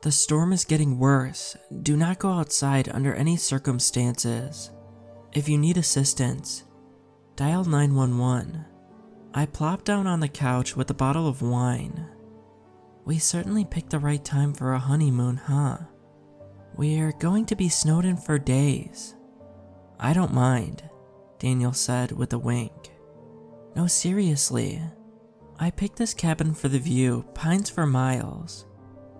The storm is getting worse. Do not go outside under any circumstances. If you need assistance, dial 911. I plopped down on the couch with a bottle of wine. We certainly picked the right time for a honeymoon, huh? We're going to be snowed in for days. I don't mind, Daniel said with a wink. No, seriously. I picked this cabin for the view, pines for miles,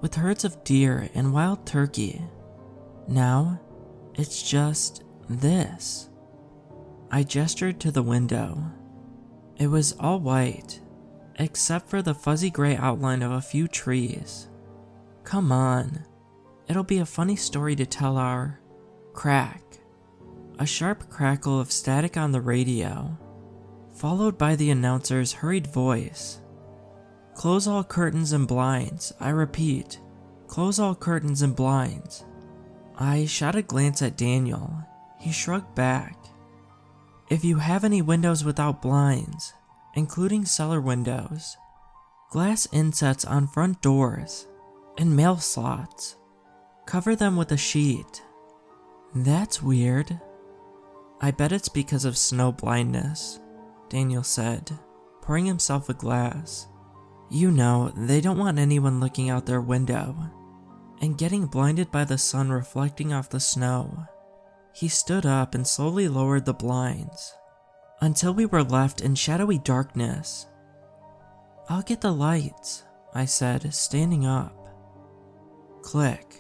with herds of deer and wild turkey. Now, it's just this. I gestured to the window. It was all white, except for the fuzzy gray outline of a few trees. Come on, it'll be a funny story to tell our crack. A sharp crackle of static on the radio, followed by the announcer's hurried voice. Close all curtains and blinds. I repeat, close all curtains and blinds. I shot a glance at Daniel. He shrugged back. If you have any windows without blinds, including cellar windows, glass insets on front doors, and mail slots, cover them with a sheet. That's weird. I bet it's because of snow blindness, Daniel said, pouring himself a glass. You know, they don't want anyone looking out their window and getting blinded by the sun reflecting off the snow. He stood up and slowly lowered the blinds until we were left in shadowy darkness. I'll get the lights, I said, standing up. Click.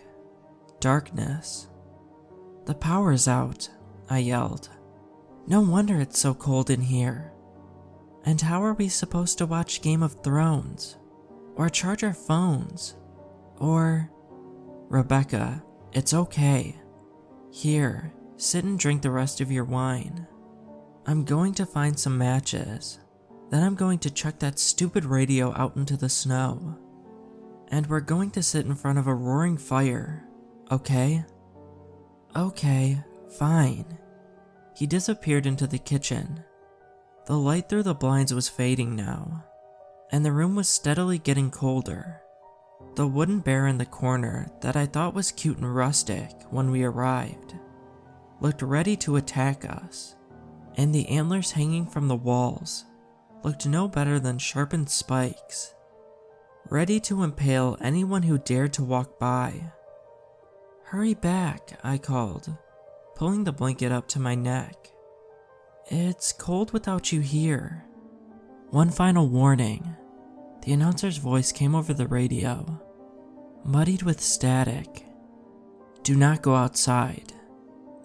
Darkness. The power's out, I yelled. No wonder it's so cold in here. And how are we supposed to watch Game of Thrones? Or charge our phones? Or... Rebecca, it's okay. Here, sit and drink the rest of your wine. I'm going to find some matches. Then I'm going to chuck that stupid radio out into the snow. And we're going to sit in front of a roaring fire, okay? Okay, fine. He disappeared into the kitchen. The light through the blinds was fading now, and the room was steadily getting colder. The wooden bear in the corner that I thought was cute and rustic when we arrived looked ready to attack us, and the antlers hanging from the walls looked no better than sharpened spikes, ready to impale anyone who dared to walk by. Hurry back, I called, pulling the blanket up to my neck. It's cold without you here. One final warning. The announcer's voice came over the radio, muddied with static. Do not go outside.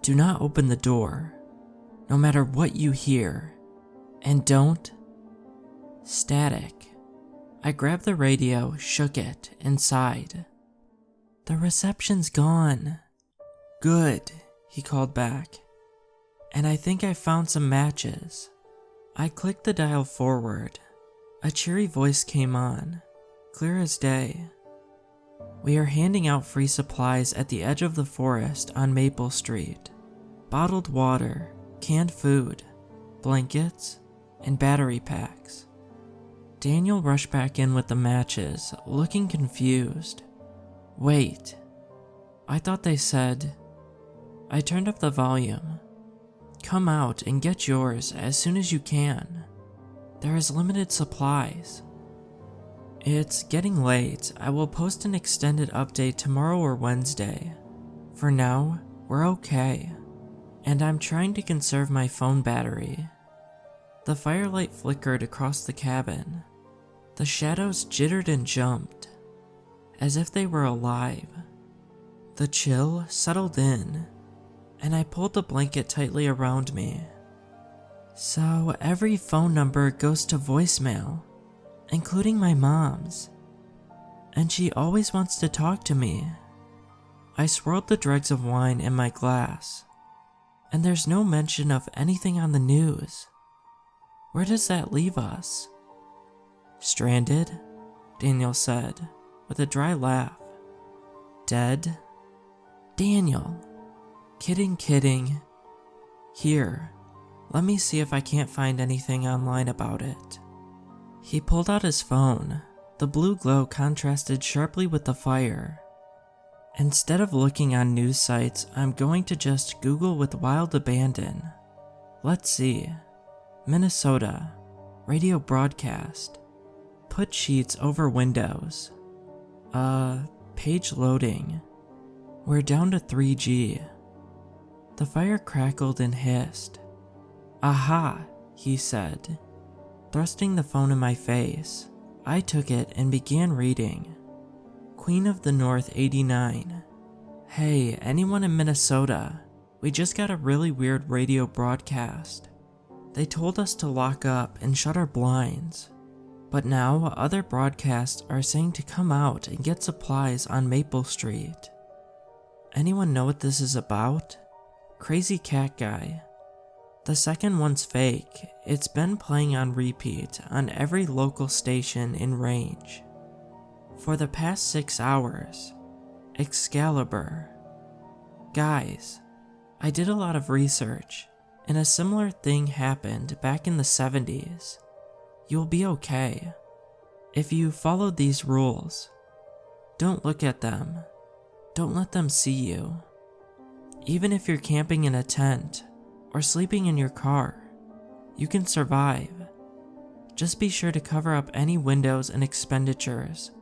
Do not open the door, no matter what you hear. And don't... Static. I grabbed the radio, shook it, and sighed. The reception's gone. Good, he called back. And I think I found some matches. I clicked the dial forward. A cheery voice came on, clear as day. We are handing out free supplies at the edge of the forest on Maple Street. Bottled water, canned food, blankets, and battery packs. Daniel rushed back in with the matches, looking confused. Wait, I thought they said... I turned up the volume. Come out and get yours as soon as you can. There is limited supplies. It's getting late. I will post an extended update tomorrow or Wednesday. For now, we're okay. And I'm trying to conserve my phone battery. The firelight flickered across the cabin. The shadows jittered and jumped, as if they were alive. The chill settled in, and I pulled the blanket tightly around me. So every phone number goes to voicemail, including my mom's. And she always wants to talk to me. I swirled the dregs of wine in my glass, and there's no mention of anything on the news. Where does that leave us? Stranded? Daniel said, with a dry laugh. Dead? Daniel. Kidding. Here, let me see if I can't find anything online about it. He pulled out his phone. The blue glow contrasted sharply with the fire. Instead of looking on news sites, I'm going to just Google with wild abandon. Let's see. Minnesota. Radio broadcast. Put sheets over windows. Page loading. We're down to 3G. The fire crackled and hissed. Aha, he said, thrusting the phone in my face. I took it and began reading. Queen of the North 89. Hey, anyone in Minnesota? We just got a really weird radio broadcast. They told us to lock up and shut our blinds. But now other broadcasts are saying to come out and get supplies on Maple Street. Anyone know what this is about? Crazy cat guy. The second one's fake. It's been playing on repeat on every local station in range for the past 6 hours. Excalibur. Guys, I did a lot of research, and a similar thing happened back in the 70s. You'll be okay. If you follow these rules, don't look at them. Don't let them see you. Even if you're camping in a tent or sleeping in your car, you can survive. Just be sure to cover up any windows and expenditures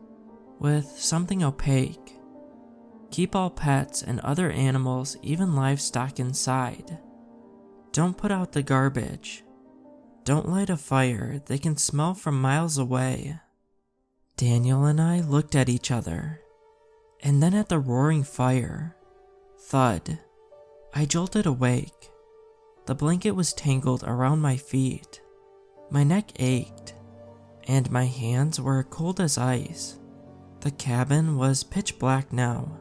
with something opaque. Keep all pets and other animals, even livestock, inside. Don't put out the garbage. Don't light a fire, they can smell from miles away. Daniel and I looked at each other, and then at the roaring fire. Thud. I jolted awake. The blanket was tangled around my feet. My neck ached, and my hands were cold as ice. The cabin was pitch black now,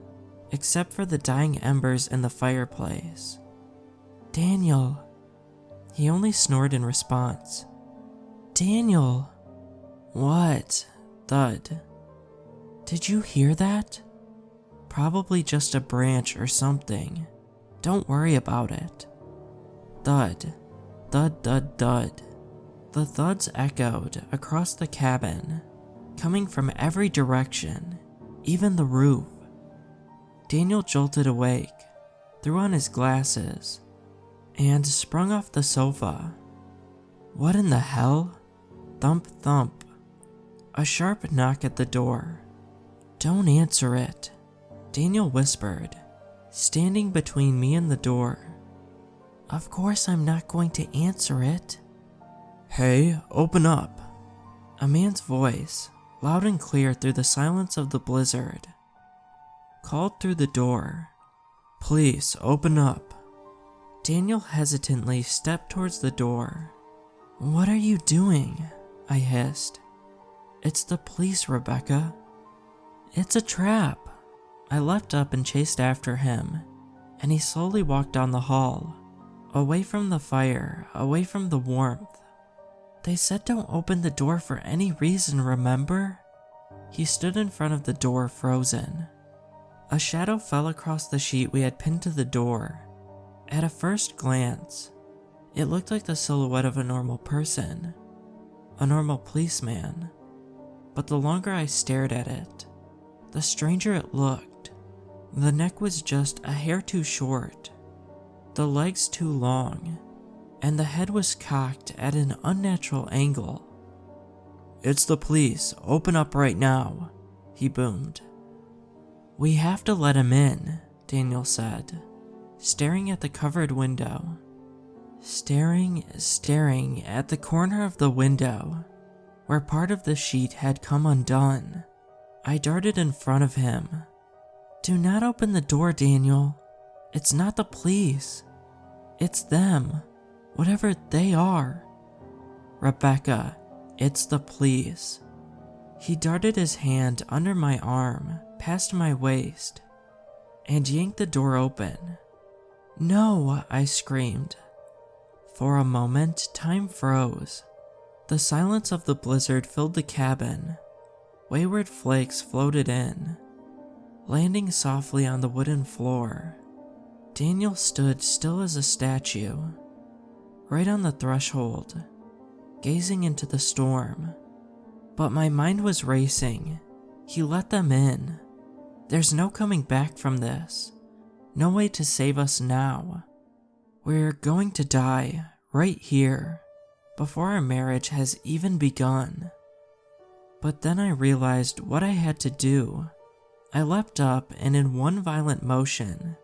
except for the dying embers in the fireplace. Daniel. He only snored in response. Daniel. What? Thud. Did you hear that? Probably just a branch or something. Don't worry about it. Thud. Thud, thud, thud. The thuds echoed across the cabin, coming from every direction, even the roof. Daniel jolted awake, threw on his glasses, and sprung off the sofa. What in the hell? Thump, thump. A sharp knock at the door. Don't answer it, Daniel whispered, standing between me and the door. Of course I'm not going to answer it. Hey, open up. A man's voice, loud and clear through the silence of the blizzard, called through the door. Please, open up. Daniel hesitantly stepped towards the door. What are you doing? I hissed. It's the police, Rebecca. It's a trap. I leapt up and chased after him, and he slowly walked down the hall, away from the fire, away from the warmth. They said don't open the door for any reason, remember? He stood in front of the door, frozen. A shadow fell across the sheet we had pinned to the door. At a first glance, it looked like the silhouette of a normal person, a normal policeman. But the longer I stared at it, the stranger it looked. The neck was just a hair too short, the legs too long, and the head was cocked at an unnatural angle. It's the police, open up right now, he boomed. We have to let him in, Daniel said, staring at the covered window. Staring at the corner of the window, where part of the sheet had come undone. I darted in front of him. Do not open the door, Daniel. It's not the police. It's them, whatever they are. Rebecca, it's the police. He darted his hand under my arm, past my waist, and yanked the door open. No, I screamed. For a moment, time froze. The silence of the blizzard filled the cabin. Wayward flakes floated in, landing softly on the wooden floor. Daniel stood still as a statue, right on the threshold, gazing into the storm. But my mind was racing. He let them in. There's no coming back from this. No way to save us now. We're going to die right here, before our marriage has even begun. But then I realized what I had to do. I leapt up and in one violent motion,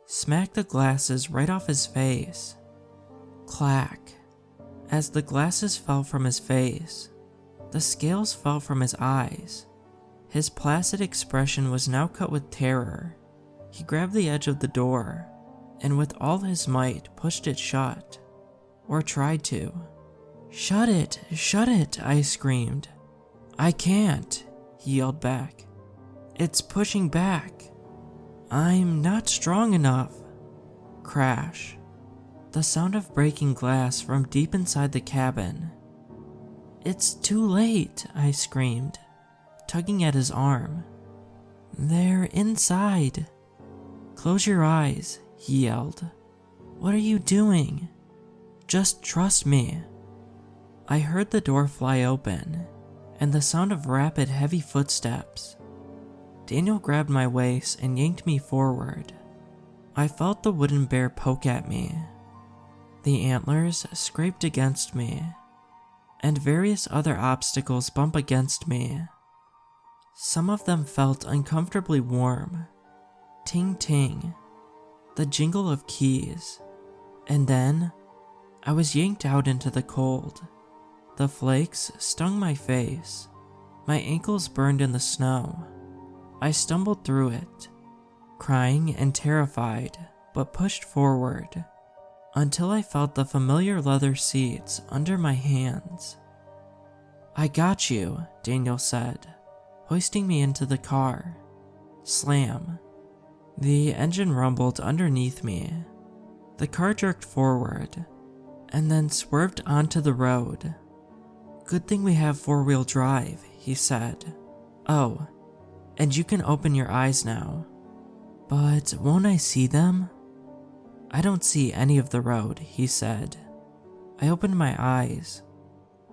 smacked the glasses right off his face. Clack. As the glasses fell from his face, the scales fell from his eyes. His placid expression was now cut with terror. He grabbed the edge of the door, and with all his might pushed it shut. Or tried to. Shut it, I screamed. I can't, he yelled back. It's pushing back. I'm not strong enough. Crash. The sound of breaking glass from deep inside the cabin. It's too late, I screamed, tugging at his arm. They're inside. Close your eyes, he yelled. What are you doing? Just trust me. I heard the door fly open, and the sound of rapid, heavy footsteps. Daniel grabbed my waist and yanked me forward. I felt the wooden bear poke at me. The antlers scraped against me, and various other obstacles bump against me. Some of them felt uncomfortably warm. Ting ting, the jingle of keys, and then I was yanked out into the cold. The flakes stung my face. My ankles burned in the snow. I stumbled through it, crying and terrified, but pushed forward, until I felt the familiar leather seats under my hands. I got you, Daniel said, hoisting me into the car. Slam. The engine rumbled underneath me. The car jerked forward, and then swerved onto the road. Good thing we have four-wheel drive, he said. Oh, and you can open your eyes now. But won't I see them? I don't see any of the road, he said. I opened my eyes.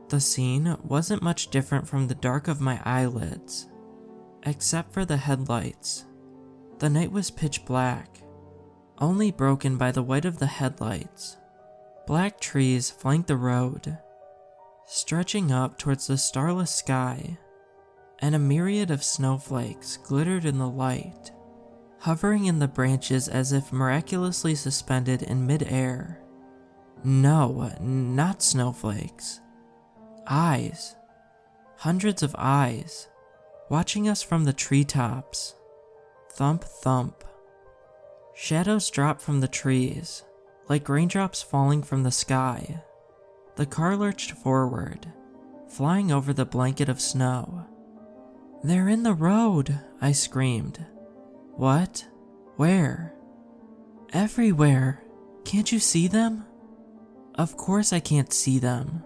The scene wasn't much different from the dark of my eyelids, except for the headlights. The night was pitch black, only broken by the white of the headlights. Black trees flanked the road, stretching up towards the starless sky, and a myriad of snowflakes glittered in the light, hovering in the branches as if miraculously suspended in mid-air. No, not snowflakes. Eyes. Hundreds of eyes, watching us from the treetops. Thump, thump. Shadows dropped from the trees, like raindrops falling from the sky. The car lurched forward, flying over the blanket of snow. They're in the road, I screamed. What? Where? Everywhere. Can't you see them? Of course I can't see them.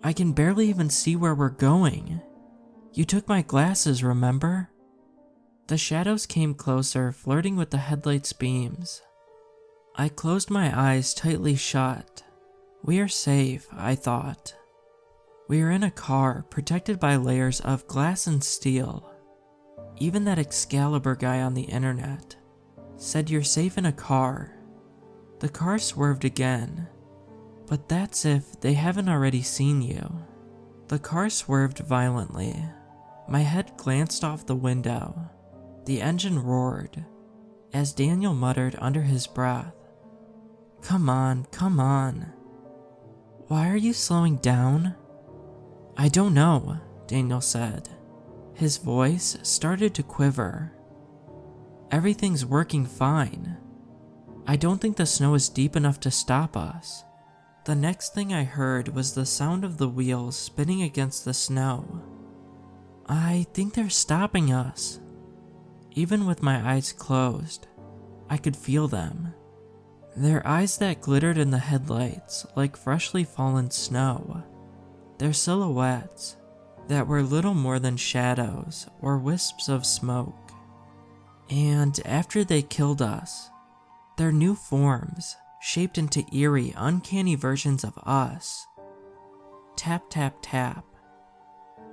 I can barely even see where we're going. You took my glasses, remember? The shadows came closer, flirting with the headlights' beams. I closed my eyes tightly shut. We are safe, I thought. We are in a car protected by layers of glass and steel. Even that Excalibur guy on the internet said you're safe in a car. The car swerved again, but that's if they haven't already seen you. The car swerved violently. My head glanced off the window. The engine roared, as Daniel muttered under his breath, Come on, come on. Why are you slowing down? I don't know, Daniel said. His voice started to quiver. Everything's working fine. I don't think the snow is deep enough to stop us. The next thing I heard was the sound of the wheels spinning against the snow. I think they're stopping us. Even with my eyes closed, I could feel them. Their eyes that glittered in the headlights like freshly fallen snow. Their silhouettes that were little more than shadows or wisps of smoke. And after they killed us, their new forms shaped into eerie, uncanny versions of us. Tap, tap, tap.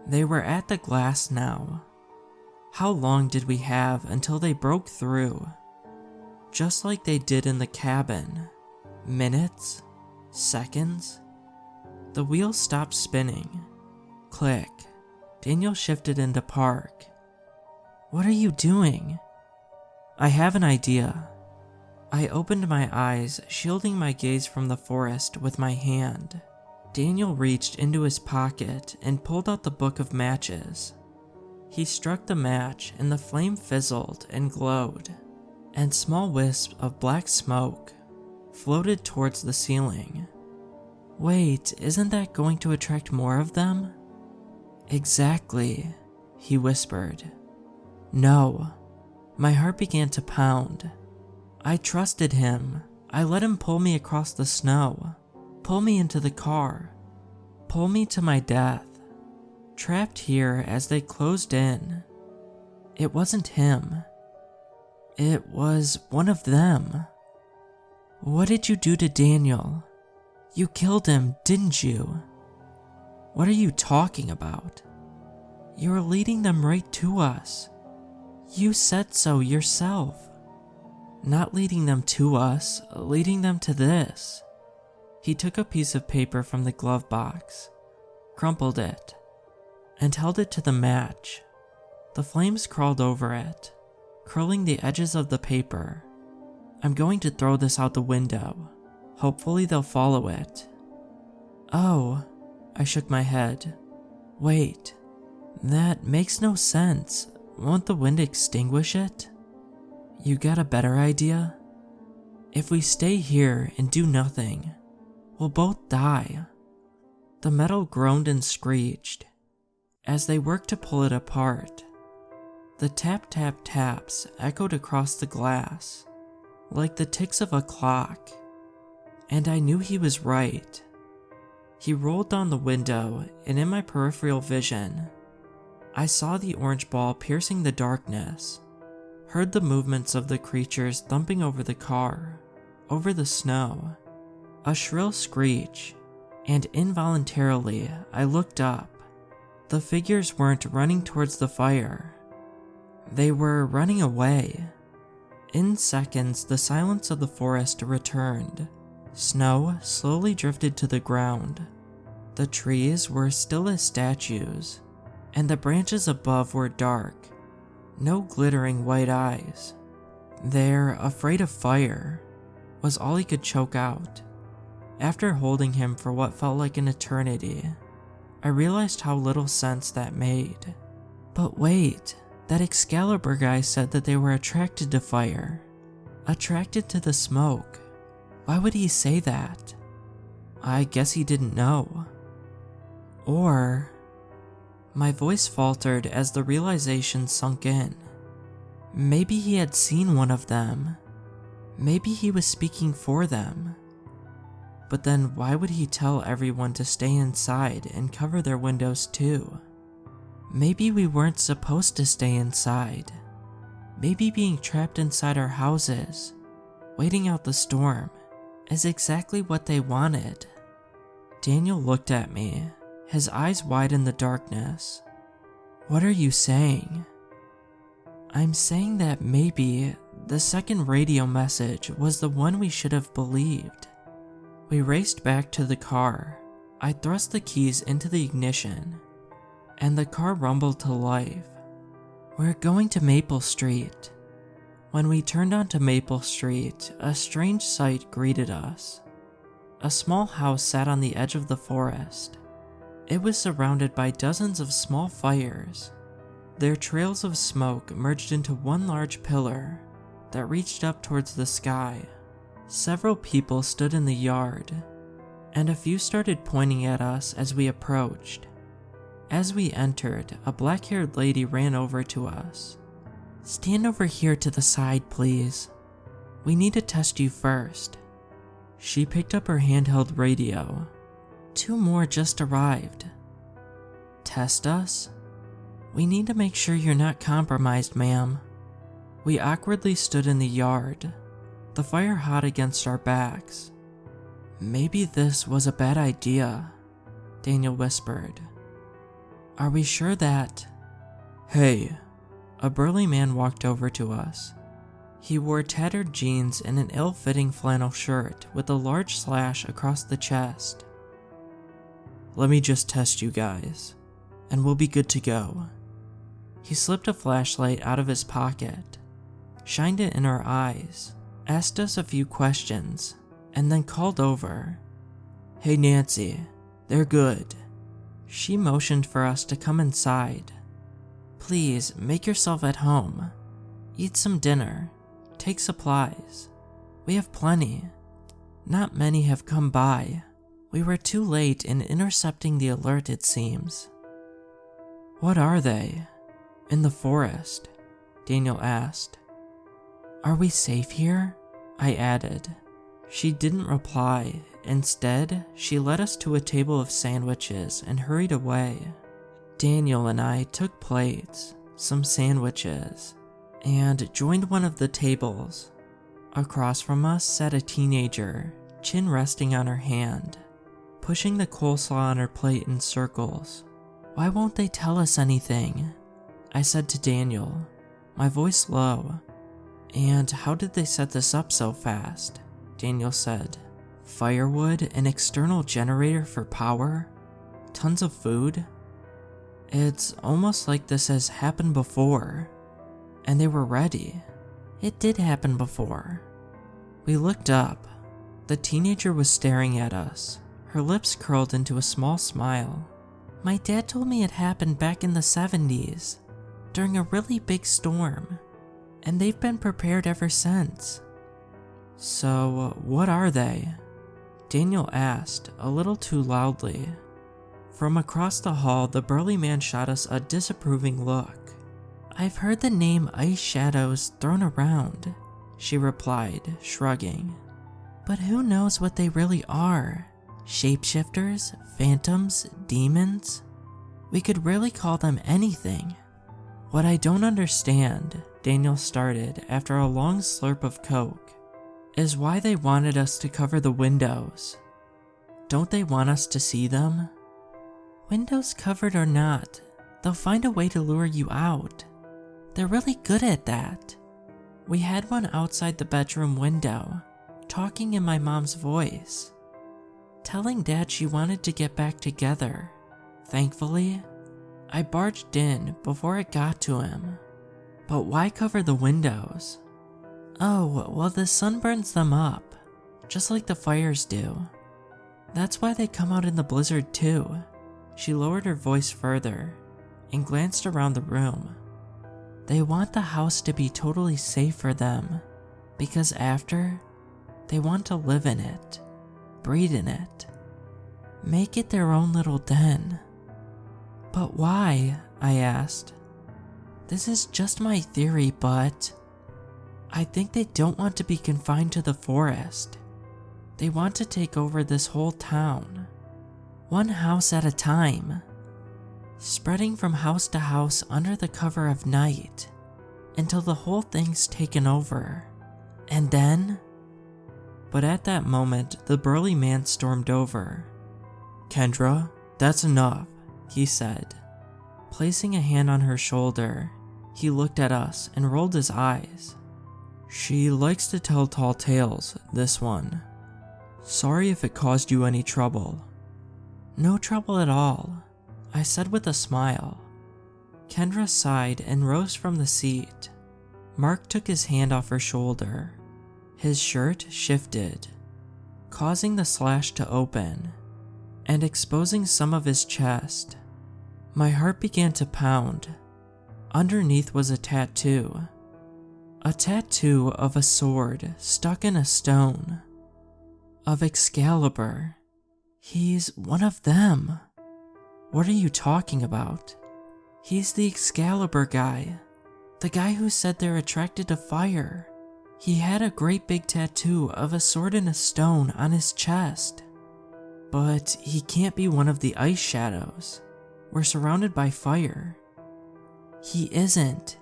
They were at the glass now. How long did we have until they broke through? Just like they did in the cabin. Minutes? Seconds? The wheels stopped spinning. Click. Daniel shifted into park. What are you doing? I have an idea. I opened my eyes, shielding my gaze from the forest with my hand. Daniel reached into his pocket and pulled out the book of matches. He struck the match and the flame fizzled and glowed, and small wisps of black smoke floated towards the ceiling. Wait, isn't that going to attract more of them? Exactly, he whispered. No. My heart began to pound. I trusted him. I let him pull me across the snow, pull me into the car, pull me to my death, trapped here as they closed in. It wasn't him. It was one of them. What did you do to Daniel? You killed him, didn't you? What are you talking about? You're leading them right to us. You said so yourself. Not leading them to us, leading them to this. He took a piece of paper from the glove box, crumpled it, and held it to the match. The flames crawled over it, curling the edges of the paper. I'm going to throw this out the window. Hopefully they'll follow it. Oh, I shook my head. Wait, that makes no sense. Won't the wind extinguish it? You got a better idea? If we stay here and do nothing, we'll both die. The metal groaned and screeched as they worked to pull it apart. The tap tap taps echoed across the glass like the ticks of a clock, and I knew he was right. He rolled down the window, and in my peripheral vision, I saw the orange ball piercing the darkness, heard the movements of the creatures thumping over the car, over the snow, a shrill screech, and involuntarily I looked up. The figures weren't running towards the fire. They were running away. In seconds, the silence of the forest returned. Snow slowly drifted to the ground. The trees were still as statues, and the branches above were dark. No glittering white eyes. They're afraid of fire, was all he could choke out. After holding him for what felt like an eternity, I realized how little sense that made. But wait, that Excalibur guy said that they were attracted to fire, attracted to the smoke. Why would he say that? I guess he didn't know. Or... My voice faltered as the realization sunk in. Maybe he had seen one of them. Maybe he was speaking for them. But then why would he tell everyone to stay inside and cover their windows too? Maybe we weren't supposed to stay inside. Maybe being trapped inside our houses, waiting out the storm, is exactly what they wanted. Daniel looked at me, his eyes wide in the darkness. What are you saying? I'm saying that maybe the second radio message was the one we should have believed. We raced back to the car. I thrust the keys into the ignition, and the car rumbled to life. We're going to Maple Street. When we turned onto Maple Street, a strange sight greeted us. A small house sat on the edge of the forest. It was surrounded by dozens of small fires. Their trails of smoke merged into one large pillar that reached up towards the sky. Several people stood in the yard, and a few started pointing at us as we approached. As we entered, a black-haired lady ran over to us. Stand over here to the side, please. We need to test you first. She picked up her handheld radio. 2 more just arrived. Test us? We need to make sure you're not compromised, ma'am. We awkwardly stood in the yard, the fire hot against our backs. Maybe this was a bad idea, Daniel whispered. Are we sure that... Hey, a burly man walked over to us. He wore tattered jeans and an ill-fitting flannel shirt with a large slash across the chest. "Let me just test you guys, and we'll be good to go." He slipped a flashlight out of his pocket, shined it in our eyes, asked us a few questions, and then called over. "Hey Nancy, they're good." She motioned for us to come inside. "Please, make yourself at home. Eat some dinner. Take supplies. We have plenty. Not many have come by. We were too late in intercepting the alert, it seems." "What are they?" "In the forest," Daniel asked. "Are we safe here?" I added. She didn't reply. Instead, she led us to a table of sandwiches and hurried away. Daniel and I took plates, some sandwiches, and joined one of the tables. Across from us sat a teenager, chin resting on her hand, pushing the coleslaw on her plate in circles. "Why won't they tell us anything?" I said to Daniel, my voice low. "And how did they set this up so fast?" Daniel said. "Firewood, an external generator for power, tons of food. It's almost like this has happened before, and they were ready." It did happen before. We looked up. The teenager was staring at us, her lips curled into a small smile. "My dad told me it happened back in the 70s, during a really big storm, and they've been prepared ever since." "So, what are they?" Daniel asked, a little too loudly. From across the hall, the burly man shot us a disapproving look. "I've heard the name Ice Shadows thrown around," she replied, shrugging. "But who knows what they really are? Shapeshifters? Phantoms? Demons? We could really call them anything." "What I don't understand," Daniel started after a long slurp of Coke, "is why they wanted us to cover the windows. Don't they want us to see them?" "Windows covered or not, they'll find a way to lure you out. They're really good at that. We had one outside the bedroom window, talking in my mom's voice, telling Dad she wanted to get back together. Thankfully, I barged in before it got to him." "But why cover the windows?" "Oh, well, the sun burns them up, just like the fires do. That's why they come out in the blizzard too." She lowered her voice further and glanced around the room. "They want the house to be totally safe for them, because after, they want to live in it, breed in it, make it their own little den." "But why?" I asked. "This is just my theory, but I think they don't want to be confined to the forest. They want to take over this whole town, one house at a time, spreading from house to house under the cover of night until the whole thing's taken over. And then..." But at that moment, the burly man stormed over. "Kendra, that's enough," he said. Placing a hand on her shoulder, he looked at us and rolled his eyes. "She likes to tell tall tales, this one. Sorry if it caused you any trouble." "No trouble at all," I said with a smile. Kendra sighed and rose from the seat. Mark took his hand off her shoulder. His shirt shifted, causing the slash to open and exposing some of his chest. My heart began to pound. Underneath was a tattoo of a sword stuck in a stone, of Excalibur. "He's one of them." "What are you talking about?" "He's the Excalibur guy, the guy who said they're attracted to fire. He had a great big tattoo of a sword and a stone on his chest." "But he can't be one of the Ice Shadows. We're surrounded by fire." "He isn't.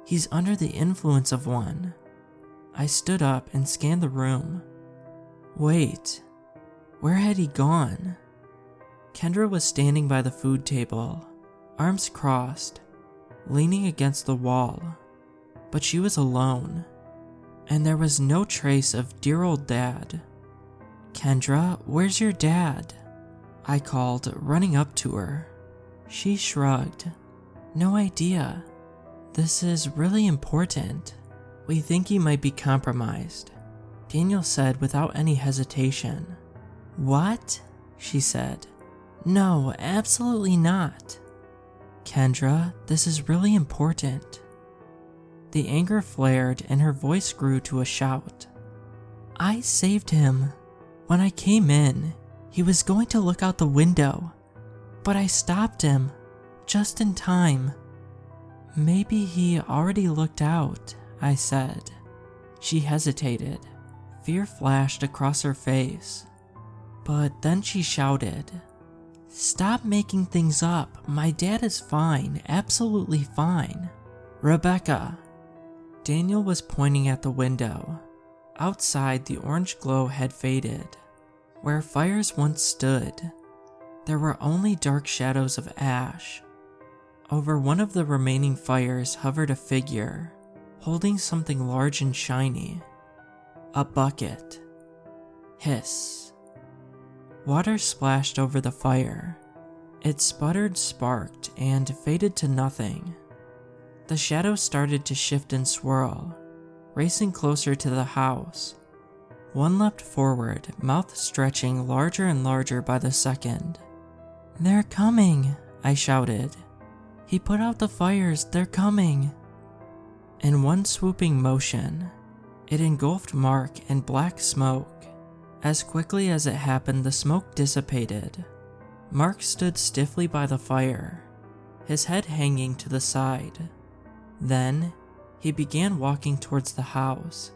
He's under the influence of one." I stood up and scanned the room. Wait, where had he gone? Kendra was standing by the food table, arms crossed, leaning against the wall, but she was alone, and there was no trace of dear old Dad. "Kendra, where's your dad?" I called, running up to her. She shrugged. "No idea. This is really important. We think he might be compromised," Daniel said without any hesitation. "What?" she said. "No, absolutely not." "Kendra, this is really important." The anger flared and her voice grew to a shout. "I saved him. When I came in, he was going to look out the window, but I stopped him, just in time." "Maybe he already looked out," I said. She hesitated. Fear flashed across her face. But then she shouted, "Stop making things up. My dad is fine, absolutely fine. Rebecca." Daniel was pointing at the window. Outside, the orange glow had faded. Where fires once stood, there were only dark shadows of ash. Over one of the remaining fires hovered a figure, holding something large and shiny. A bucket. Hiss. Water splashed over the fire. It sputtered, sparked, and faded to nothing. The shadows started to shift and swirl, racing closer to the house. One leapt forward, mouth stretching larger and larger by the second. "They're coming," I shouted. "He put out the fires, they're coming." In one swooping motion, it engulfed Mark in black smoke. As quickly as it happened, the smoke dissipated. Mark stood stiffly by the fire, his head hanging to the side. Then, he began walking towards the house,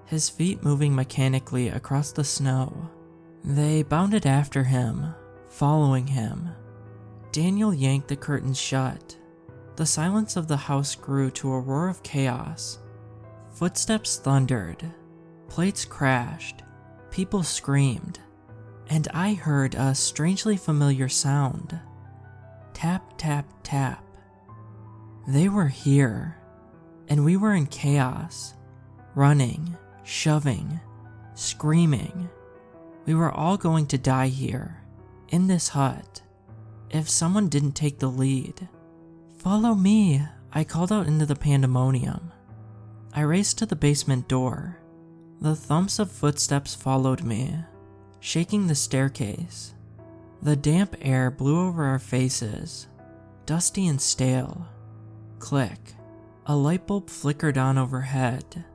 his feet moving mechanically across the snow. They bounded after him, following him. Daniel yanked the curtains shut. The silence of the house grew to a roar of chaos. Footsteps thundered, plates crashed, people screamed, and I heard a strangely familiar sound. Tap, tap, tap. They were here, and we were in chaos, running, shoving, screaming. We were all going to die here, in this hut, if someone didn't take the lead. "Follow me," I called out into the pandemonium. I raced to the basement door. The thumps of footsteps followed me, shaking the staircase. The damp air blew over our faces, dusty and stale. Click. A light bulb flickered on overhead,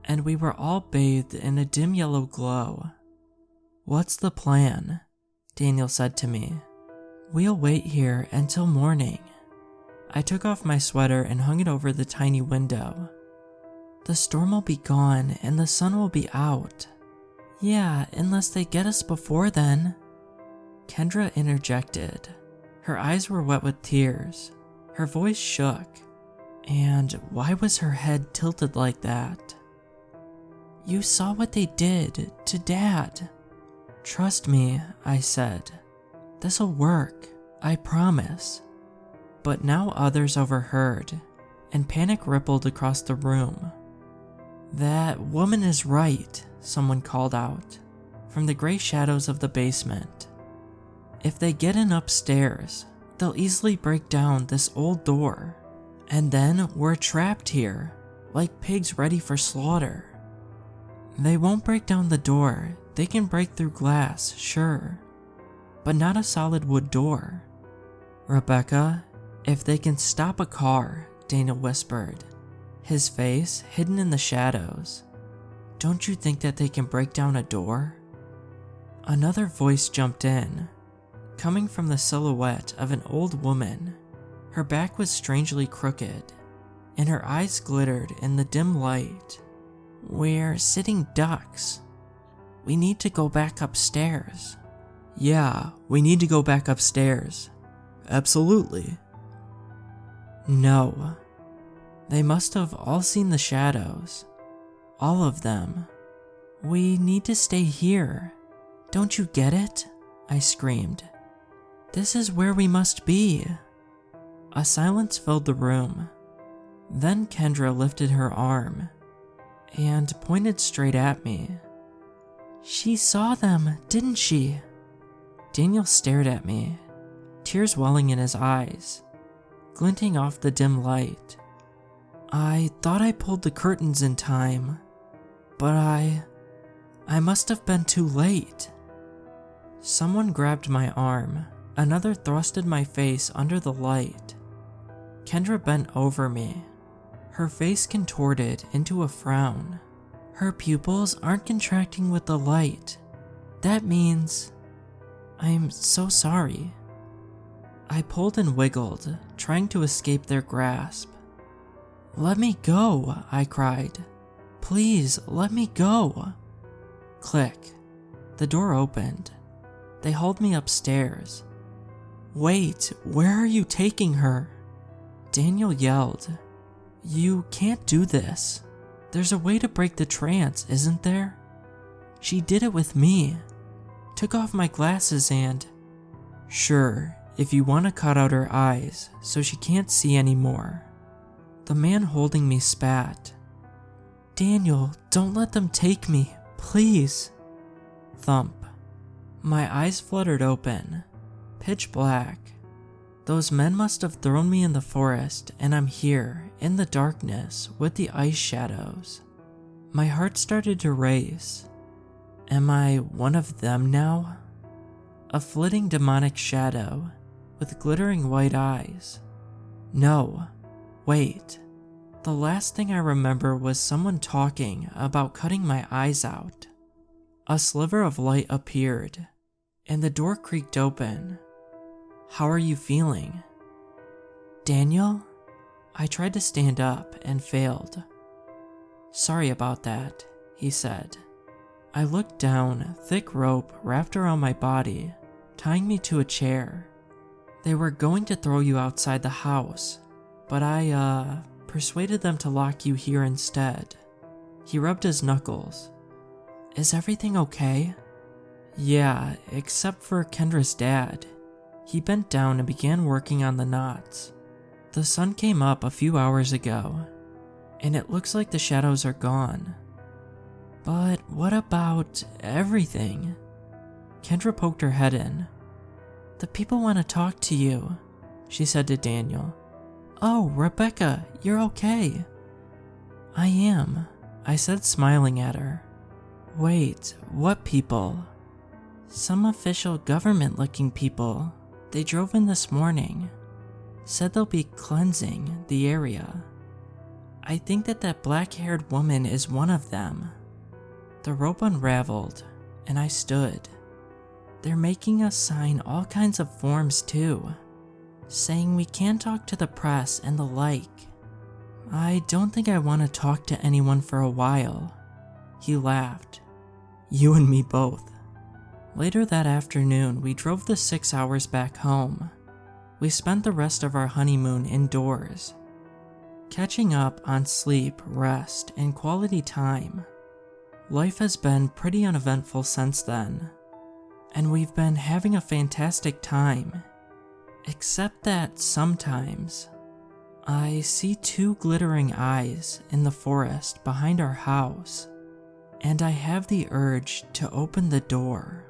and we were all bathed in a dim yellow glow. "What's the plan?" Daniel said to me. "We'll wait here until morning." I took off my sweater and hung it over the tiny window. "The storm will be gone and the sun will be out." "Yeah, unless they get us before then." Kendra interjected. Her eyes were wet with tears. Her voice shook. And why was her head tilted like that? "You saw what they did to Dad." "Trust me," I said. "This'll work, I promise." But now others overheard, and panic rippled across the room. "That woman is right," someone called out, from the gray shadows of the basement. "If they get in upstairs, they'll easily break down this old door, and then we're trapped here, like pigs ready for slaughter." "They won't break down the door. They can break through glass, sure, but not a solid wood door." "Rebecca, if they can stop a car," Daniel whispered, his face hidden in the shadows, "don't you think that they can break down a door?" Another voice jumped in, coming from the silhouette of an old woman. Her back was strangely crooked, and her eyes glittered in the dim light. "We're sitting ducks. We need to go back upstairs." "Yeah, we need to go back upstairs. Absolutely." "No. They must have all seen the shadows. All of them. We need to stay here. Don't you get it?" I screamed. "This is where we must be." A silence filled the room. Then Kendra lifted her arm and pointed straight at me. "She saw them, didn't she?" Daniel stared at me, tears welling in his eyes, glinting off the dim light. "I thought I pulled the curtains in time, but I must have been too late." Someone grabbed my arm, another thrusted my face under the light. Kendra bent over me, her face contorted into a frown. "Her pupils aren't contracting with the light. That means... I'm so sorry." I pulled and wiggled, trying to escape their grasp. "Let me go," I cried. "Please, let me go." Click. The door opened. They hauled me upstairs. "Wait, where are you taking her?" Daniel yelled. "You can't do this. There's a way to break the trance, isn't there? She did it with me. Took off my glasses and..." "Sure, if you want to cut out her eyes so she can't see anymore." The man holding me spat. "Daniel, don't let them take me, please." Thump. My eyes fluttered open. Pitch black. Those men must have thrown me in the forest, and I'm here, in the darkness, with the ice shadows. My heart started to race. Am I one of them now? A flitting demonic shadow, with glittering white eyes. No, wait. The last thing I remember was someone talking about cutting my eyes out. A sliver of light appeared, and the door creaked open. "How are you feeling?" "Daniel?" I tried to stand up and failed. "Sorry about that," he said. I looked down, thick rope wrapped around my body, tying me to a chair. "They were going to throw you outside the house, but I, persuaded them to lock you here instead." He rubbed his knuckles. "Is everything okay?" "Yeah, except for Kendra's dad." He bent down and began working on the knots. "The sun came up a few hours ago, and it looks like the shadows are gone." "But what about everything?" Kendra poked her head in. "The people want to talk to you," she said to Daniel. "Oh, Rebecca, you're okay." "I am," I said, smiling at her. "Wait, what people?" "Some official government-looking people. They drove in this morning. Said they'll be cleansing the area. I think that black-haired woman is one of them." The rope unraveled, and I stood. "They're making us sign all kinds of forms too, saying we can't talk to the press and the like. I don't think I want to talk to anyone for a while." He laughed. "You and me both." Later that afternoon, we drove the 6 hours back home. We spent the rest of our honeymoon indoors, catching up on sleep, rest, and quality time. Life has been pretty uneventful since then, and we've been having a fantastic time, except that sometimes I see 2 glittering eyes in the forest behind our house, and I have the urge to open the door.